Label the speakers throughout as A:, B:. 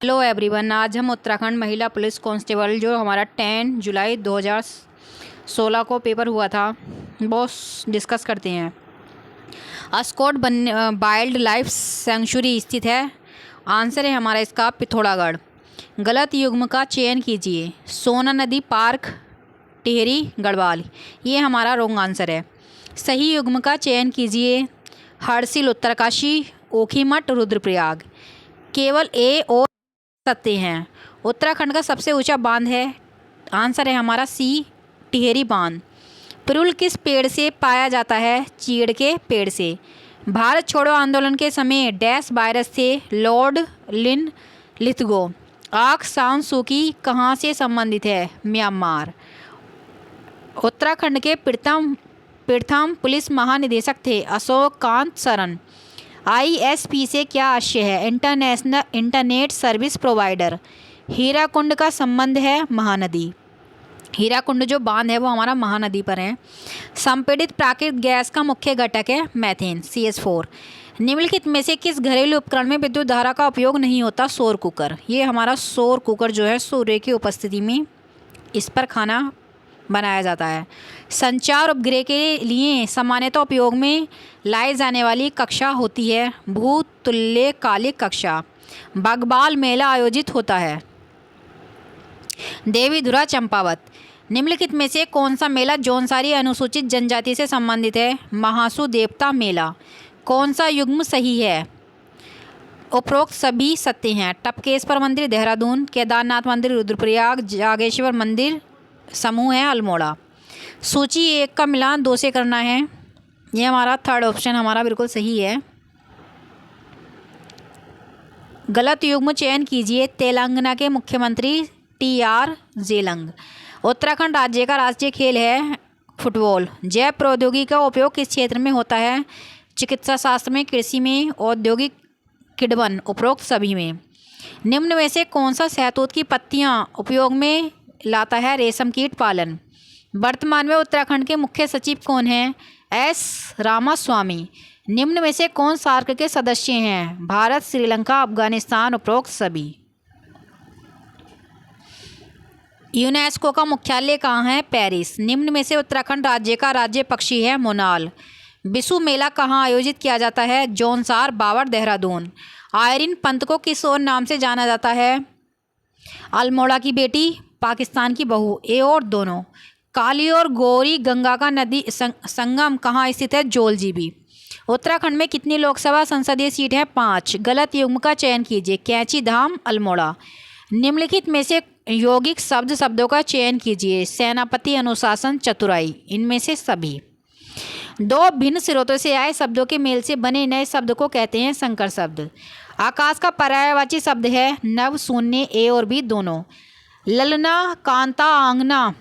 A: Hello everyone. आज हम उत्तराखंड महिला पुलिस कांस्टेबल जो हमारा 10 जुलाई 2016 को पेपर हुआ था वो डिस्कस करते हैं। अस्कोट वाइल्ड लाइफ सेंचुरी स्थित है। आंसर है हमारा इसका पिथौरागढ़। गलत युग्म का चयन कीजिए। सोना नदी पार्क, टिहरी, गढ़वाल। ये हमारा रॉन्ग आंसर है। सही युग्म का चयन कीजिए। हरसिल, उत्तरकाशी, ओखीमठ, रुद्रप्रयाग। केवल ए और सकते हैं। उत्तराखंड का सबसे ऊंचा बांध है। आंसर है हमारा सी, टिहरी बांध। पिरुल किस पेड़ से पाया जाता है? चीड़ के पेड़ से। भारत छोड़ो आंदोलन के समय डैश वायरस थे? लॉर्ड लिन लिथगो। आंख सान सूकी कहाँ से संबंधित है? म्यांमार। उत्तराखंड के प्रथम पुलिस महानिदेशक थे? अशोक कांत सरन। ISP से क्या आशय है? International internet service provider. Hirakud का संबंध है महानदी। हीराकुंड जो बांध है वो हमारा महानदी पर है। संपीड़ित प्राकृतिक गैस का मुख्य घटक है मेथेन, CH4। निम्नलिखित में से किस घरेलू उपकरण में विद्युत धारा का उपयोग नहीं होता? सौर कुकर। ये हमारा सौर कुकर जो है सूर्य की उपस्थिति में इस पर खाना बनाया जाता है। संचार उपग्रह के लिए सामान्यतः उपयोग में लाई जाने वाली कक्षा होती है भूतुल्यकालिक कक्षा। बगबाल मेला आयोजित होता है। देवीधुरा, चंपावत। निम्नलिखित में से कौन सा मेला जौनसारी अनुसूचित जनजाति से संबंधित है? महासू देवता मेला। कौन सा युग्म सही है? उपरोक्त सभी सत्य हैं। टपकेश्वर मंदिर, देहरादून। केदारनाथ मंदिर, रुद्रप्रयाग। जागेश्वर मंदिर समूह है अल्मोड़ा। सूची 1 का मिलान 2 से करना है। ये हमारा थर्ड ऑप्शन हमारा बिल्कुल सही है। गलत युग्म चयन कीजिए। तेलंगाना के मुख्यमंत्री TR जेलंग। उत्तराखंड राज्य का राष्ट्रीय खेल है फुटबॉल। जैव प्रौद्योगिकी का उपयोग किस क्षेत्र में होता है? चिकित्सा शास्त्र में, कृषि में, औद्योगिक किण्वन। उपरोक्त सभी में। निम्न में से कौन सा शहतूत की पत्तियां उपयोग में लाता है? रेशम कीट पालन। वर्तमान में उत्तराखंड के मुख्य सचिव कौन हैं? S रामास्वामी। निम्न में से कौन सार्क के सदस्य हैं? भारत, श्रीलंका, अफगानिस्तान। उपरोक्त सभी। यूनेस्को का मुख्यालय कहाँ है? पेरिस। निम्न में से उत्तराखंड राज्य का राज्य पक्षी है? मोनाल। बिशु मेला कहाँ आयोजित किया जाता है? जौनसार, बावड़, देहरादून। आयरिन पंत को किस और नाम से जाना जाता है? अल्मोड़ा की बेटी, पाकिस्तान की बहू। ए और दोनों। काली और गौरी गंगा का नदी संगम कहाँ स्थित है? जोलजीबी। उत्तराखंड में कितनी लोकसभा संसदीय सीट है? 5। गलत युग्म का चयन कीजिए। कैंची धाम, अल्मोड़ा। निम्नलिखित में से यौगिक शब्दों का चयन कीजिए। सेनापति, अनुशासन, चतुराई। इनमें से सभी। 2 भिन्न स्रोतों से आए शब्दों के मेल से बने नए शब्द को कहते हैं संकर शब्द। आकाश का पर्यायवाची शब्द है नव, शून्य। ए और बी दोनों। ललना, कांता, आंगना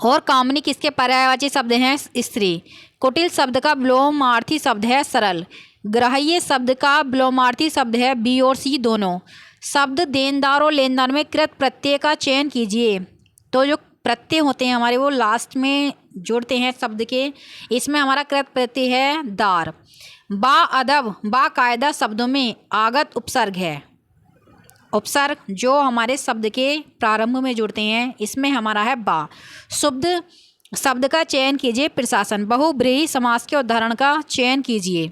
A: और कामनी किसके पर्यायवाची शब्द हैं? स्त्री। कुटिल शब्द का विलोमार्थी शब्द है सरल। ग्राह्य शब्द का विलोमार्थी शब्द है बी और सी दोनों। शब्द देनदार और लेनदार में कृत प्रत्यय का चयन कीजिए। तो जो प्रत्यय होते हैं हमारे वो लास्ट में जुड़ते हैं शब्द के। इसमें हमारा कृत प्रत्यय है दार। बाअदब, बाकायदा शब्दों में आगत उपसर्ग है। उपसर्ग जो हमारे शब्द के प्रारंभ में जुड़ते हैं इसमें हमारा है बा। शुद्ध शब्द का चयन कीजिए। प्रशासन। बहुब्रीहि समास के उदाहरण का चयन कीजिए।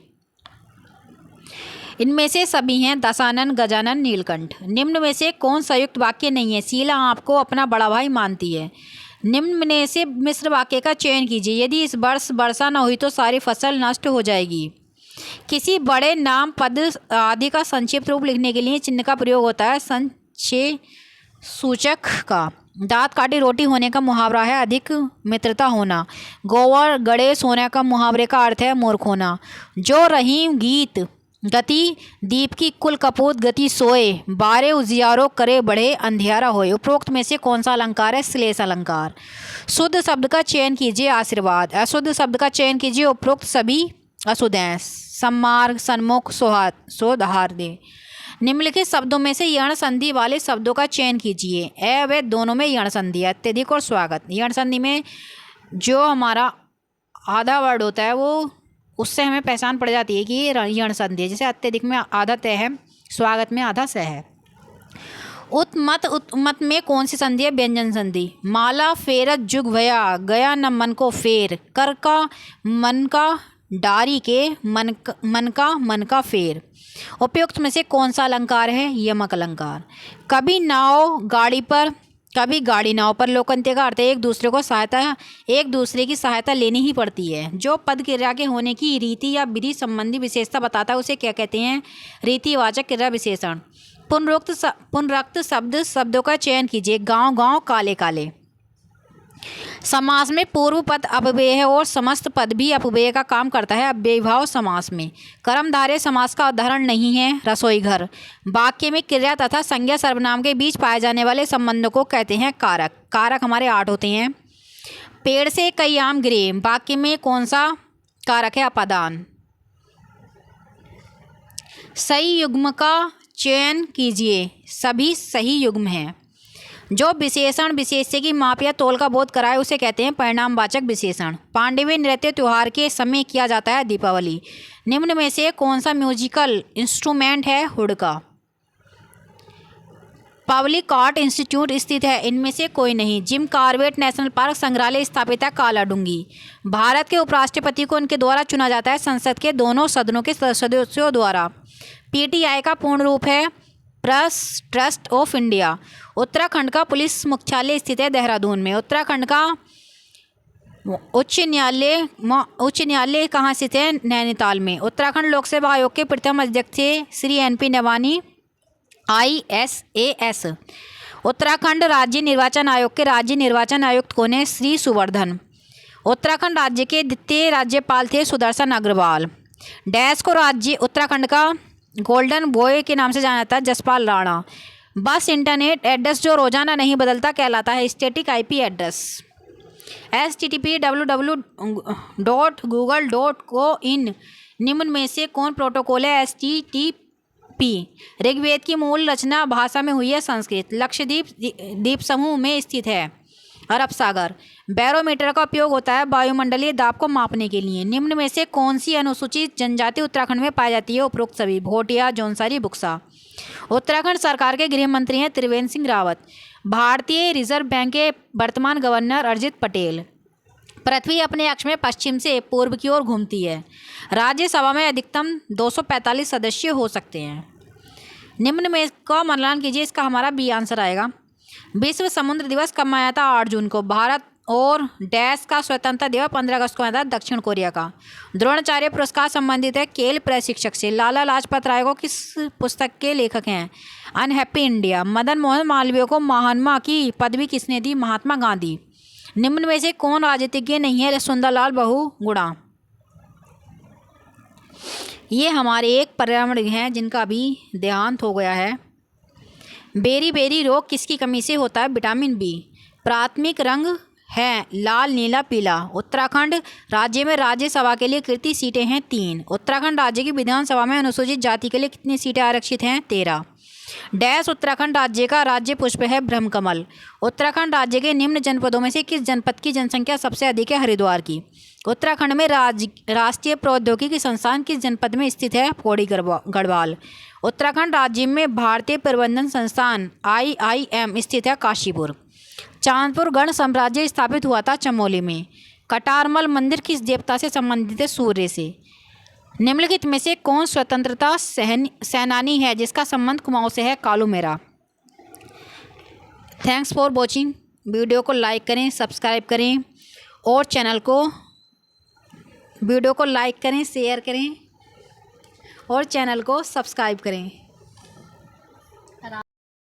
A: इनमें से सभी हैं दशानन, गजानन, नीलकंठ। निम्न में से कौन संयुक्त वाक्य नहीं है? शीला आपको अपना बड़ा भाई मानती है। निम्न में से मिश्र वाक्य का चयन कीजिए। यदि इस वर्ष वर्षा न हुई तो सारी फसल नष्ट हो जाएगी। किसी बड़े नाम, पद आदि का संक्षिप्त रूप लिखने के लिए चिन्ह का प्रयोग होता है संक्षेप सूचक का। दांत काटी रोटी होने का मुहावरा है अधिक मित्रता होना। गोबर गड़े सोने का मुहावरे का अर्थ है मूर्ख होना। जो रहीम गीत गति दीप की कुल कपूत गति सोए। बारे उजियारो करे बढ़े अंधियारा होए। उपरोक्त में से कौन सा अलंकार है? श्लेष अलंकार। शुद्ध शब्द का चयन कीजिए। आशीर्वाद। अशुद्ध शब्द का चयन कीजिए। उपरोक्त सभी अशुद्ध हैं। सम्मार्ग, सन्मुख, सौहार्द। निम्नलिखित शब्दों में से यण संधि वाले शब्दों का चयन कीजिए। ए व दोनों में यण संधि है। अत्यधिक और स्वागत। यण संधि में जो हमारा आधा वर्ड होता है वो उससे हमें पहचान पड़ जाती है कि ये यण संधि है। जैसे अत्यधिक में आधा तय है, स्वागत में आधा सह है। उत्मत में कौन सी संधि है? व्यंजन संधि। माला फेरत जुग भया, गया न मन को फेर, कर का मन का डारी के, मन का फेर। उपयुक्त में से कौन सा अलंकार है? यमक अलंकार। कभी नाव गाड़ी पर, कभी गाड़ी नाव पर। लोकंत्य का अर्थ है एक दूसरे की सहायता लेनी ही पड़ती है। जो पद क्रिया के होने की रीति या विधि संबंधी विशेषता बताता है उसे क्या कहते हैं? रीतिवाचक क्रिया विशेषण। पुनरुक्त शब्दों का चयन कीजिए। गांव गांव, काले काले। समास में पूर्व पद अपव्यय है और समस्त पद भी अपव्यय का काम करता है अव्ययीभाव समास में। कर्मधारय समास का उदाहरण नहीं है रसोई घर। वाक्य में क्रिया तथा संज्ञा सर्वनाम के बीच पाए जाने वाले संबंधों को कहते हैं कारक। कारक हमारे 8 होते हैं। पेड़ से कई आम गिरे। वाक्य में कौन सा कारक है? अपादान। सही युग्म का चयन कीजिए। सभी सही युग्म हैं। जो विशेषण विशेष्य की माप या तोल का बोध कराए उसे कहते हैं परिणामवाचक विशेषण। पांडवी नृत्य त्योहार के समय किया जाता है दीपावली। निम्न में से कौन सा म्यूजिकल इंस्ट्रूमेंट है? हुड़का। पब्लिक आर्ट इंस्टीट्यूट स्थित है? इनमें से कोई नहीं। जिम कॉर्बेट नेशनल पार्क संग्रहालय स्थापित है कालाडूंगी। भारत के उपराष्ट्रपति को उनके द्वारा चुना जाता है संसद के दोनों सदनों के सदस्यों द्वारा। पीटीआई का पूर्ण रूप है press trust of India. Uttarakhand का पुलिस मुख्यालय स्थित है देहरादून में। उत्तराखंड का उच्च न्यायालय कहाँ स्थित है? नैनीताल में। उत्तराखंड लोक सेवा आयोग के प्रथम अध्यक्ष थे श्री NP नवानी ISAS। उत्तराखंड राज्य निर्वाचन आयोग के राज्य निर्वाचन आयुक्त कौन है? श्री सुवर्धन। उत्तराखंड राज्य के द्वितीय राज्यपाल थे सुदर्शन अग्रवाल। डैश को राज्य उत्तराखंड का गोल्डन बॉय के नाम से जाना जाता है जसपाल राणा। बस इंटरनेट एड्रेस जो रोजाना नहीं बदलता कहलाता है स्टैटिक IP एड्रेस। http://www.google.co.in निम्न में से कौन प्रोटोकॉल है? HTTP। ऋग्वेद की मूल रचना भाषा में हुई है संस्कृत। लक्षद्वीप द्वीप समूह में स्थित है। अरब सागर। बैरोमीटर का उपयोग होता है वायुमंडलीय दाब को मापने के लिए। निम्न में से कौन सी अनुसूचित जनजाति उत्तराखंड में पाई जाती है? उपरोक्त सभी। भोटिया, जौनसारी, बुक्सा। उत्तराखंड सरकार के गृह मंत्री हैं त्रिवेंद्र सिंह रावत। भारतीय रिजर्व बैंक के वर्तमान गवर्नर अरिजित पटेल। पृथ्वी अपने अक्ष में पश्चिम से पूर्व की ओर घूमती है। राज्यसभा में अधिकतम 245 सदस्य हो सकते हैं। निम्न में का मनन कीजिए। इसका हमारा बी आंसर आएगा। विश्व समुद्र दिवस कब मनाया था? 8 जून को। भारत और डैश का स्वतंत्रता दिवस 15 अगस्त को मनाया था दक्षिण कोरिया का। द्रोणाचार्य पुरस्कार संबंधित है खेल प्रशिक्षक से। लाला लाजपत राय को किस पुस्तक के लेखक हैं? Unhappy India. मदन मोहन मालवीय को महात्मा की पदवी किसने दी? महात्मा गांधी। निम्न में से कौन राजनीतिज्ञ नहीं है? सुंदरलाल बहुगुणा। ये हमारे एक पर्यावरण हैं जिनका अभी देहांत हो गया है। बेरी बेरी रोग किसकी कमी से होता है? Vitamin B। प्राथमिक रंग है लाल, नीला, पीला। उत्तराखंड राज्य में राज्यसभा के लिए कितनी सीटें हैं? 3। उत्तराखंड राज्य की विधानसभा में अनुसूचित जाति के लिए कितनी सीटें आरक्षित हैं? 13। डैश उत्तराखंड राज्य का राज्य पुष्प है ब्रह्मकमल। उत्तराखंड राज्य के निम्न जनपदों में से किस जनपद की जनसंख्या सबसे अधिक है? हरिद्वार की। उत्तराखंड में राष्ट्रीय प्रौद्योगिकी संस्थान किस जनपद में स्थित है? पौड़ी गढ़वाल। उत्तराखंड राज्य में भारतीय प्रबंधन संस्थान IIM स्थित है काशीपुर। चांदपुर गण साम्राज्य स्थापित हुआ था चमोली में। कटारमल मंदिर किस देवता से संबंधित है? सूर्य से। निम्नलिखित में से कौन स्वतंत्रता सेनानी है जिसका संबंध कुमाऊं से है? कालू मेरा। Thanks for watching. वीडियो को लाइक करें, सब्सक्राइब करें और वीडियो को लाइक करें, शेयर करें और चैनल को सब्सक्राइब करें।